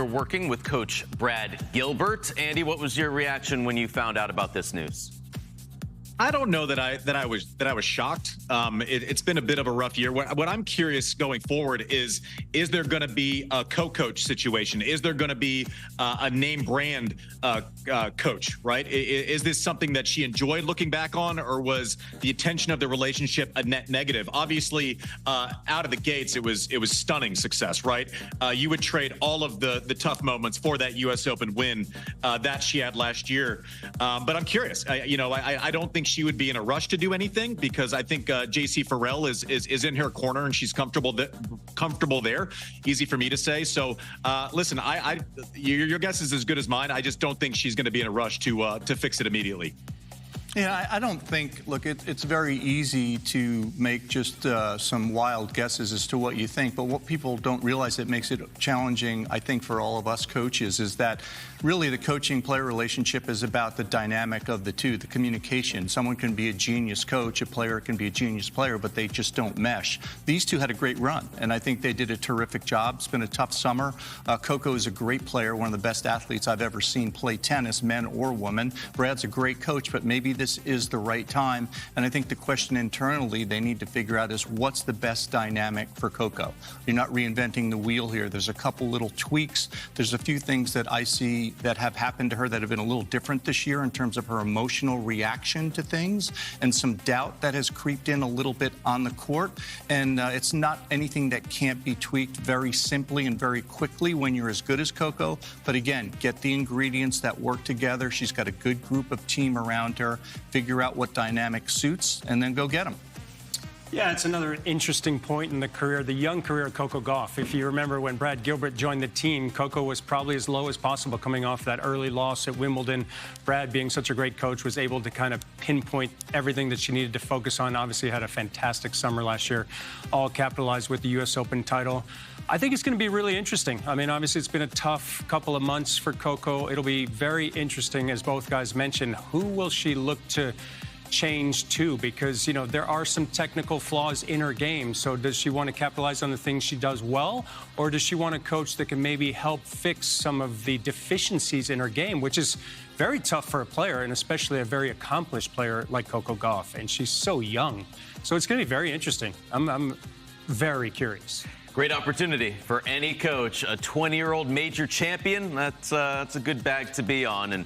longer working with Coach Brad Gilbert. Andy, what was your reaction when you found out about this news? I don't know that I was shocked. It's been a bit of a rough year. What I'm curious going forward is there going to be a co-coach situation? Is there going to be a name brand coach? Right? Is this something that she enjoyed looking back on, or was the attention of the relationship a net negative? Obviously, out of the gates, it was stunning success. Right? You would trade all of the tough moments for that U.S. Open win that she had last year. But I'm curious. I don't think she would be in a rush to do anything, because I think JC Farrell is in her corner and she's comfortable there. Easy for me to say. So listen, your guess is as good as mine. I just don't think she's going to be in a rush to fix it immediately. Yeah, I don't think, look, it's very easy to make just some wild guesses as to what you think, but what people don't realize that makes it challenging, I think, for all of us coaches, is that really the coaching-player relationship is about the dynamic of the two, the communication. Someone can be a genius coach, a player can be a genius player, but they just don't mesh. These two had a great run, and I think they did a terrific job. It's been a tough summer. Coco is a great player, one of the best athletes I've ever seen play tennis, men or women. Brad's a great coach, but maybe this is the right time. And I think the question internally they need to figure out is, what's the best dynamic for Coco? You're not reinventing the wheel here. There's a couple little tweaks. There's a few things that I see that have happened to her that have been a little different this year in terms of her emotional reaction to things, and some doubt that has creeped in a little bit on the court. And it's not anything that can't be tweaked very simply and very quickly when you're as good as Coco. But again, get the ingredients that work together. She's got a good group of team around her. Figure out what dynamic suits, and then go get them. Yeah, it's another interesting point in the career, the young career of Coco Gauff. If you remember when Brad Gilbert joined the team, Coco was probably as low as possible coming off that early loss at Wimbledon. Brad, being such a great coach, was able to kind of pinpoint everything that she needed to focus on. Obviously had a fantastic summer last year, all capitalized with the U.S. Open title. I think it's going to be really interesting. I mean, obviously, it's been a tough couple of months for Coco. It'll be very interesting, as both guys mentioned. Who will she look to change to? Because, you know, there are some technical flaws in her game. So does she want to capitalize on the things she does well, or does she want a coach that can maybe help fix some of the deficiencies in her game, which is very tough for a player, and especially a very accomplished player like Coco Gauff. And she's so young. So it's going to be very interesting. I'm very curious. Great opportunity for any coach. A 20-year-old major champion, that's a good bag to be on. And